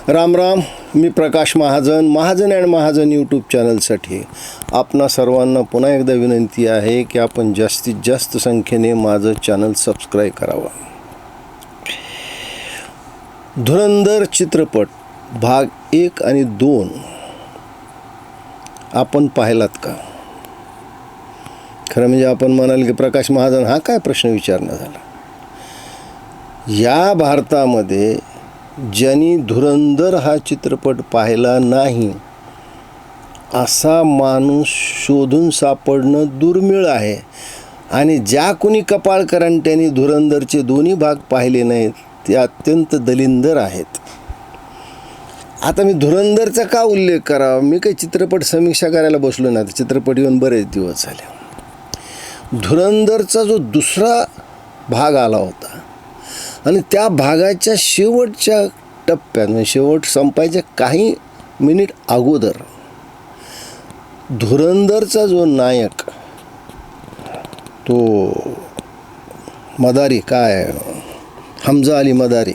राम राम. मी Prakash Mahajan, Mahajan and Mahajan YouTube चॅनलसाठी आपणा सर्वांना पुन्हा एकदा विनंती आहे की आपण जास्तीत जास्त संख्येने माझं चॅनल सबस्क्राईब करावं. धुरंधर चित्रपट भाग 1 आणि 2 आपण पाहिलात का? खरं म्हणजे आपण म्हणाल की प्रकाश महाजन हा काय प्रश्न विचारणं झाला. या भारतामध्ये ज्यांनी धुरंधर हा चित्रपट पाहिला नाही असा माणूस शोधून सापडणं दुर्मिळ आहे. आणि ज्या कोणी कपाळकरांट्यांनी धुरंधरचे दोन्ही भाग पाहिले नाहीत ते अत्यंत दलिंदर आहेत. आता मी धुरंधरचा का उल्लेख करावा? मी काही चित्रपट समीक्षा करायला बसलो नाही, चित्रपट येऊन बरेच दिवस झाले. धुरंधरचा जो दुसरा भाग आला होता आणि त्या भागाच्या शेवटच्या टप्प्यात म्हणजे शेवट संपायच्या काही मिनिट अगोदर धुरंधरचा जो नायक तो मदारी काय हमजा अली मदारी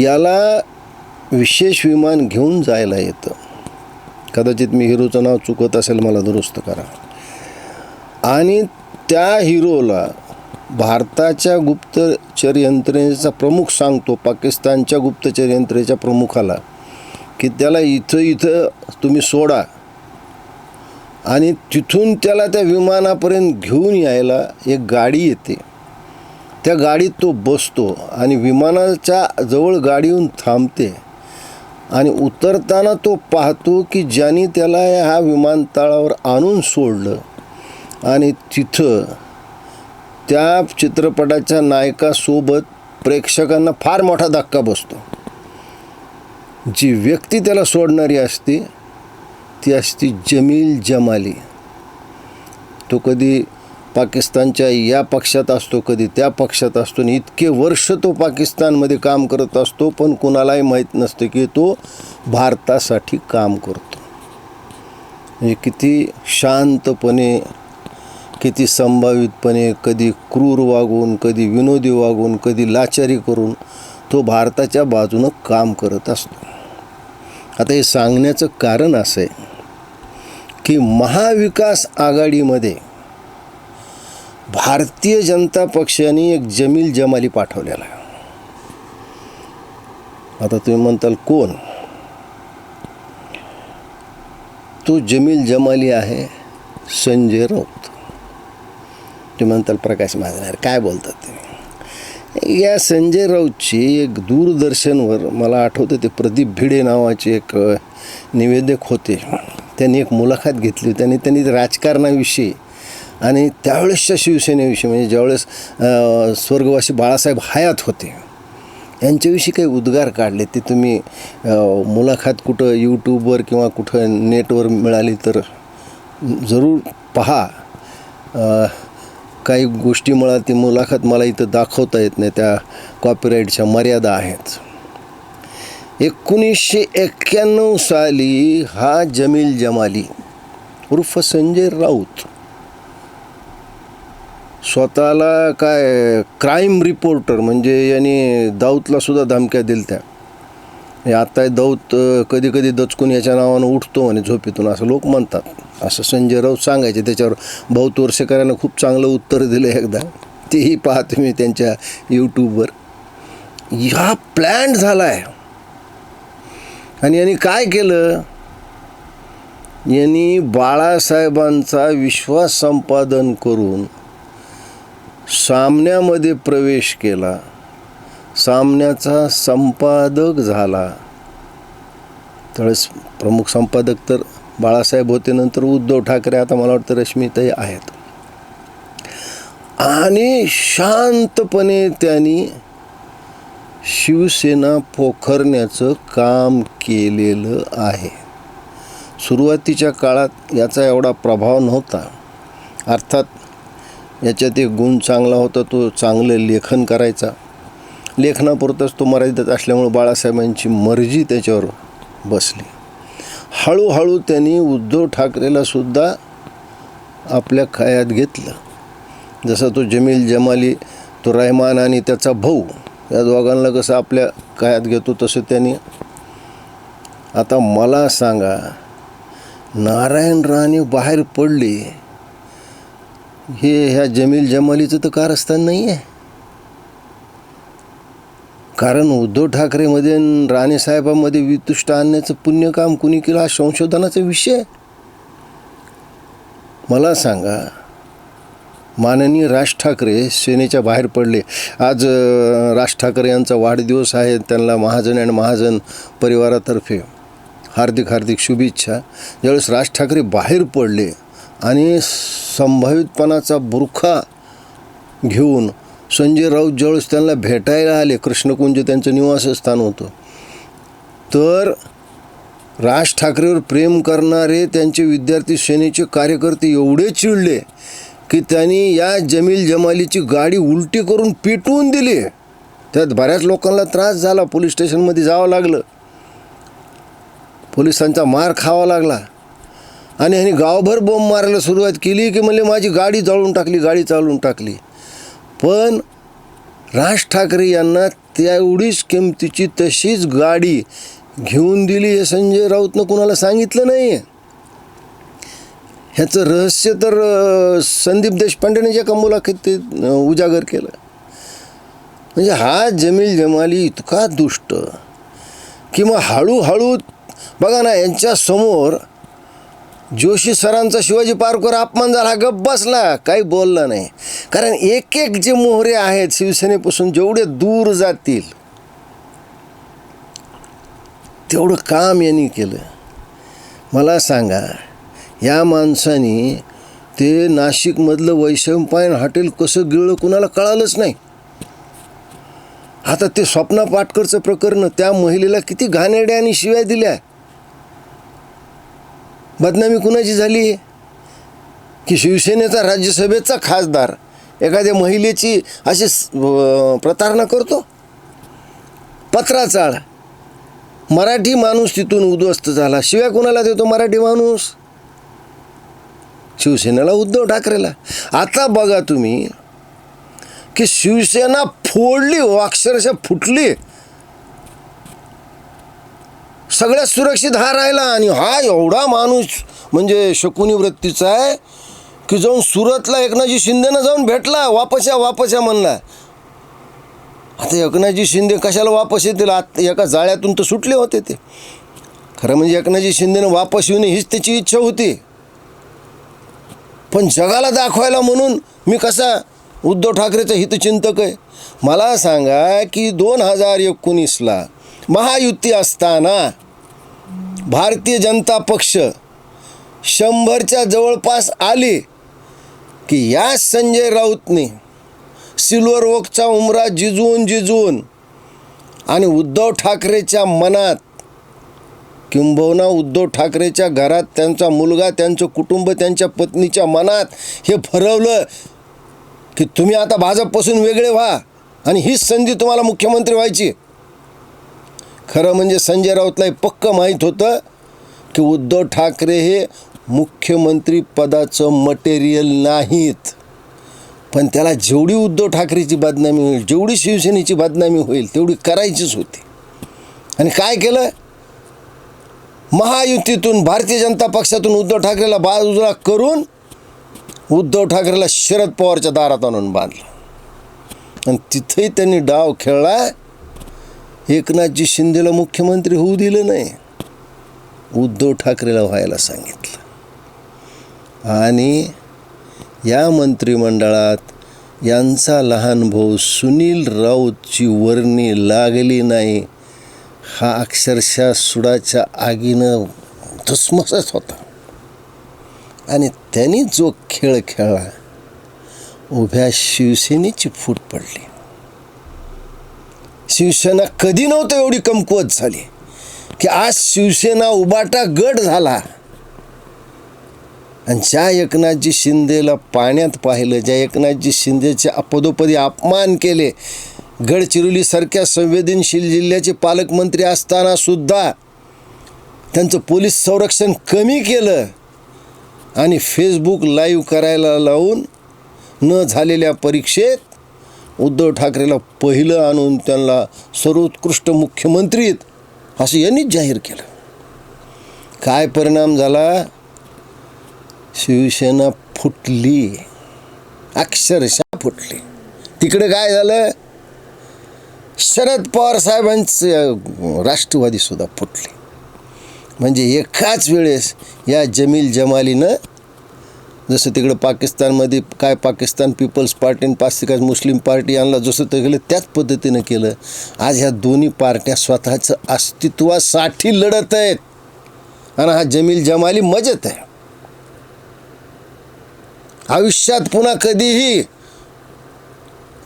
याला विशेष विमान घेऊन जायला येतं. कदाचित मी हिरोचं नाव चुकत असेल, मला दुरुस्त करा. आणि त्या हिरोला भारताच्या गुप्तचर यंत्रणेचा प्रमुख सांगतो, पाकिस्तानच्या गुप्तचर यंत्रणेच्या प्रमुखाला, की त्याला इथं तुम्ही सोडा आणि तिथून त्याला त्या विमानापर्यंत घेऊन यायला एक गाडी येते. त्या गाडीत तो बसतो आणि विमानाच्या जवळ गाडी येऊन थांबते आणि उतरताना तो पाहतो की ज्यांनी त्याला ह्या विमानतळावर आणून सोडलं आणि तिथं त्या चित्रपटाच्या नायकासोबत प्रेक्षकांना फार मोठा धक्का बसतो. जी व्यक्ती त्याला सोडणारी असते ती असते जमील जमाली. तो कधी पाकिस्तानच्या या पक्षात असतो, कधी त्या पक्षात असतो आणि इतके वर्ष तो पाकिस्तानमध्ये काम करत असतो, पण कुणालाही माहीत नसते की तो भारतासाठी काम करतो. म्हणजे किती शांतपणे, किती संभावितपणे, कधी क्रूर वागून, कधी विनोदी वागून, कधी लाचारी करून तो भारताच्या बाजूनं काम करत असतो. आता हे सांगण्याचं कारण असं आहे की महाविकास आघाडीमध्ये भारतीय जनता पक्षाने एक जमील जमाली पाठवलेला आहे. आता तुम्ही म्हणताल कोण? तो जमील जमाली आहे संजय राऊत. तुम्ही म्हणताल प्रकाश महाजन काय बोलतात ते? या संजय राऊतची एक दूरदर्शनवर मला आठवतं ते प्रदीप भिडे नावाचे एक निवेदक होते, त्यांनी एक मुलाखत घेतली. त्यांनी राजकारणाविषयी आणि त्यावेळेसच्या शिवसेनेविषयी म्हणजे ज्यावेळेस स्वर्गवासी बाळासाहेब हयात होते यांच्याविषयी काही उद्गार काढले. ते तुम्ही मुलाखत कुठं यूट्यूबवर किंवा कुठं नेटवर मिळाली तर जरूर पहा. काही गोष्टी मला ती मुलाखत मला इथं दाखवता येत नाही, त्या कॉपीराईटच्या मर्यादा आहेत. 1991 साली हा जमील जमाली उर्फ संजय राऊत स्वतःला काय क्राईम रिपोर्टर म्हणजे यांनी दाऊदला सुद्धा धमक्या दिल्या त्या. आता दाऊद कधी कधी दचकून याच्या नावानं उठतो म्हणे झोपेतून असं लोक म्हणतात. असं संजय राऊत सांगायचे. त्याच्यावर भाऊ तोरसेकरांना खूप चांगलं उत्तर दिलं एकदा, तेही पहा तुम्ही त्यांच्या यूट्यूबवर. हा प्लॅन झाला आहे. आणि यांनी काय केलं? यांनी बाळासाहेबांचा विश्वास संपादन करून सामन्यामध्ये प्रवेश केला, सामन्याचा संपादक झाला. त्यावेळेस प्रमुख संपादक तर बाळासाहेब होते, नंतर उद्धव ठाकरे, आता मला वाटतं रश्मीताई आहेत. आणि शांतपणे त्यांनी शिवसेना पोखरण्याचं काम केलेलं आहे. सुरुवातीच्या काळात याचा एवढा प्रभाव नव्हता. अर्थात याच्यात एक गुण चांगला होता, तो चांगलं लेखन करायचा. लेखनापुरताच तो मर्यादित असल्यामुळे बाळासाहेबांची मर्जी त्याच्यावर बसली. हळूहळू त्यांनी उद्धव ठाकरेला सुद्धा आपल्या खायात घेतलं. जसा तो जमील जमाली, तो रहमान आणि त्याचा भाऊ या दोघांना कसं आपल्या कायात घेतो तसं त्यांनी. आता मला सांगा, नारायण राणे बाहेर पडले हे ह्या जमील जमालीचं तर कारस्थान नाही आहे. कारण उद्धव ठाकरेमध्ये आणि राणेसाहेबांमध्ये वितुष्ट आणण्याचं पुण्यकाम कुणी केलं हा संशोधनाचा विषय. मला सांगा, माननीय राज ठाकरे सेनेच्या बाहेर पडले. आज राज ठाकरे यांचा वाढदिवस आहे. त्यांना महाजन अँड महाजन परिवारातर्फे हार्दिक हार्दिक शुभेच्छा. ज्यावेळेस राज ठाकरे बाहेर पडले आणि संभावितपणाचा बुरखा घेऊन संजय राऊत ज्यावेळेस त्यांना भेटायला आले, कृष्णकुंज त्यांचं निवासस्थान होतं, तर राज ठाकरेवर प्रेम करणारे त्यांचे विद्यार्थी सेनेचे कार्यकर्ते एवढे चिडले की त्यांनी या जमील जमालीची गाडी उलटी करून पेटवून दिली. त्यात बऱ्याच लोकांना त्रास झाला, पोलीस स्टेशनमध्ये जावं लागलं, पोलिसांचा मार खावा लागला. आणि ह्यांनी गावभर बॉम्ब मारायला सुरुवात केली की म्हणजे माझी गाडी जाळून टाकली, गाडी चालवून टाकली. पण राज ठाकरे यांना तेवढीच किमतीची तशीच गाडी घेऊन दिली हे संजय राऊतनं कुणाला सांगितलं नाही. ह्याचं रहस्य तर संदीप देशपांडेने ज्या मुलाखतीत उजागर केलं. म्हणजे हा जमील जमाली इतका दुष्ट की मग हळूहळू बघा ना, यांच्यासमोर जोशी सरांचा शिवाजी पार्कवर अपमान झाला, गप्प बसला, काही बोलला नाही. कारण एक एक जे मोहरे आहेत शिवसेनेपासून जेवढे दूर जातील तेवढं काम यांनी केलं. मला सांगा, या माणसाने ते नाशिकमधलं वैशंपायन हॉटेल कसं गिळलं कुणाला कळालंच नाही. आता ते स्वप्ना पाटकरचं प्रकरण, त्या महिलेला किती घाणेरड्या आणि शिव्या दिल्या. बदनामी कुणाची झाली की शिवसेनेचा राज्यसभेचा खासदार एखाद्या महिलेची अशी प्रतारणा करतो. पत्राचाळ, मराठी माणूस तिथून उद्ध्वस्त झाला. शिव्या कुणाला देतो मराठी माणूस? शिवसेनेला, उद्धव ठाकरेला. आता बघा तुम्ही की शिवसेना फोडली, अक्षरशः फुटली. सगळ्यात सुरक्षित हा राहिला. आणि हा एवढा माणूस म्हणजे शकुनी वृत्तीचा आहे की जाऊन सुरतला एकनाथजी शिंदेनं जाऊन भेटला, वापस या म्हणला. आता एकनाथजी शिंदे कशाला वापस येतील? एका जाळ्यातून तर सुटले होते ते. खरं म्हणजे एकनाथजी शिंदेनं वापस येऊ नये हीच त्याची इच्छा होती. पण जगाला दाखवायला म्हणून मी कसा उद्धव ठाकरेचा हितचिंतक आहे. मला सांगा की 2019ला महायुती असताना भारतीय जनता पक्ष 100च्या जवळपास आले की या संजय राऊतने सिल्वर ओकचा उमरा जिजवून आणि उद्धव ठाकरेच्या मनात, किंबहुना उद्धव ठाकरेच्या घरात त्यांचा मुलगा, त्यांचं कुटुंब, त्यांच्या पत्नीच्या मनात हे भरवलं की तुम्ही आता भाजपपासून वेगळे व्हा आणि हीच संधी तुम्हाला मुख्यमंत्री व्हायची. खरं म्हणजे संजय राऊतला पक्क माहीत होतं की उद्धव ठाकरे हे मुख्यमंत्री पदाचं मटेरियल नाहीत. पण त्याला जेवढी उद्धव ठाकरेची बदनामी होईल, जेवढी शिवसेनेची बदनामी होईल तेवढी करायचीच होती. आणि काय केलं? महायुतीतून, भारतीय जनता पक्षातून उद्धव ठाकरेला बाजूला करून उद्धव ठाकरेला शरद पवारच्या दारात आणून बांधलं. आणि तिथेही त्यांनी डाव खेळला. एकनाथजी शिंदेला मुख्यमंत्री होऊ दिलं नाही, उद्धव ठाकरेला व्हायला सांगितलं. आणि या मंत्रिमंडळात यांचा लहान भाऊ सुनील राऊतची वर्णी लागली नाही हा अक्षरशः सुडाच्या आगीनं धसमसत होता. आणि त्यांनी जो खेळ खेळला, उभ्या शिवसेनेची फूट पडली. शिवसेना कधी नव्हतं एवढी कमकुवत झाली की आज शिवसेना उबाटा गट झाला. आणि ज्या एकनाथजी शिंदेला पाण्यात पाहिलं, ज्या एकनाथजी शिंदेचे पदोपदी अपमान केले, गडचिरोलीसारख्या संवेदनशील जिल्ह्याचे पालकमंत्री असताना सुद्धा त्यांचं पोलीस संरक्षण कमी केलं आणि फेसबुक लाईव्ह करायला लावून न झालेल्या परीक्षेत उद्धव ठाकरेला पहिलं आणून त्यांना सर्वोत्कृष्ट मुख्यमंत्री आहेत असं यांनीच जाहीर केलं. काय परिणाम झाला? शिवसेना फुटली, अक्षरशः फुटली. तिकडे काय झालं? शरद पवार साहेबांचं राष्ट्रवादी सुद्धा फुटली. म्हणजे एकाच वेळेस या जमील जमालीनं, जसं तिकडं पाकिस्तानमध्ये काय पाकिस्तान पीपल्स पार्टी आणि पाकिस्तान मुस्लिम पार्टी यांना जसं ते केलं त्याच पद्धतीनं केलं. आज ह्या दोन्ही पार्ट्या स्वतःचं अस्तित्वासाठी लढत आहेत आणि हा जमील जमाली मजेत आहे. आयुष्यात पुन्हा कधीही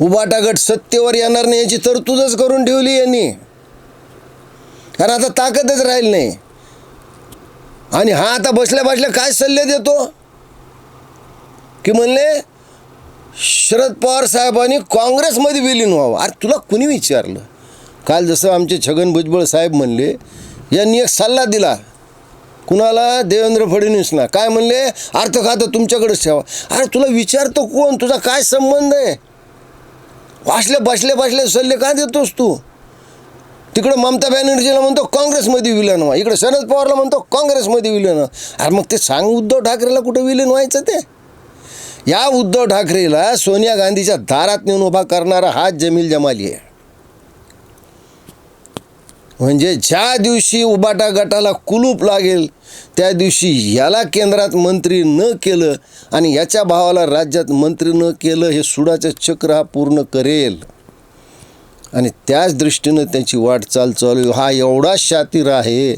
उबाटा गट सत्तेवर येणार नाही याची तरतूदच करून ठेवली यांनी, कारण आता ताकदच राहील नाही. आणि हा आता बसल्या बसल्या काय सल्ले देतो की म्हणले शरद पवार साहेबांनी काँग्रेसमध्ये विलीन व्हावं. अरे तुला कुणी विचारलं? काल जसं आमचे छगन भुजबळ साहेब म्हणले, यांनी एक सल्ला दिला कुणाला? देवेंद्र फडणवीसना. काय म्हणले? अर्थ खातं तुमच्याकडेच ठेवा. अरे तुला विचारतो कोण? तुझा काय संबंध आहे? बसले सल्ले का देतोस तू? तिकडं ममता बॅनर्जीला म्हणतो काँग्रेसमध्ये विलीन व्हा, इकडं शरद पवारला म्हणतो काँग्रेसमध्ये विलीन व्हा. अरे मग ते सांग उद्धव ठाकरेला कुठं विलीन व्हायचं ते? या उद्धव ठाकरेला सोनिया गांधीच्या दारात नेऊन उभा करणारा हा जमील जमाली आहे. म्हणजे ज्या दिवशी उबाटा गटाला कुलूप लागेल त्या दिवशी याला केंद्रात मंत्री न केलं आणि याच्या भावाला राज्यात मंत्री न केलं, हे सुडाचं चक्र हा पूर्ण करेल. आणि त्याच दृष्टीनं त्यांची वाटचाल चालू. हा एवढा शातीर आहे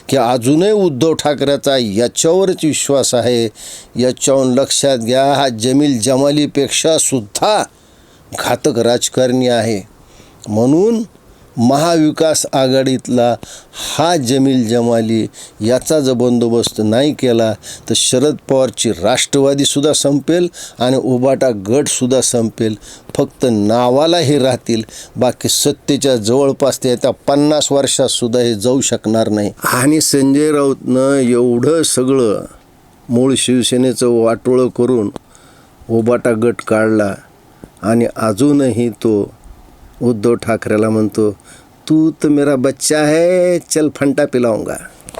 की अजूनही उद्धव ठाकरेचा याच्यावरच विश्वास आहे. याच्यावरून लक्षात घ्या, हा जमील जमालीपेक्षा सुद्धा घातक राजकारणी आहे. म्हणून महाविकास आघाडीतला हा जमील जमाली याचा जर बंदोबस्त नाही केला तर शरद पवारची राष्ट्रवादीसुद्धा संपेल आणि उबाटा गटसुद्धा संपेल. फक्त नावाला हे राहतील, बाकी सत्तेच्या जवळपास ते येत्या 50 वर्षातसुद्धा हे जाऊ शकणार नाही. आणि संजय राऊतनं एवढं सगळं मूळ शिवसेनेचं वाटोळं करून उबाटा गट काढला आणि अजूनही तो उद्धव ठाकरेला म्हणतो तू तो मेरा बच्चा है, चल फंटा पिलाऊंगा.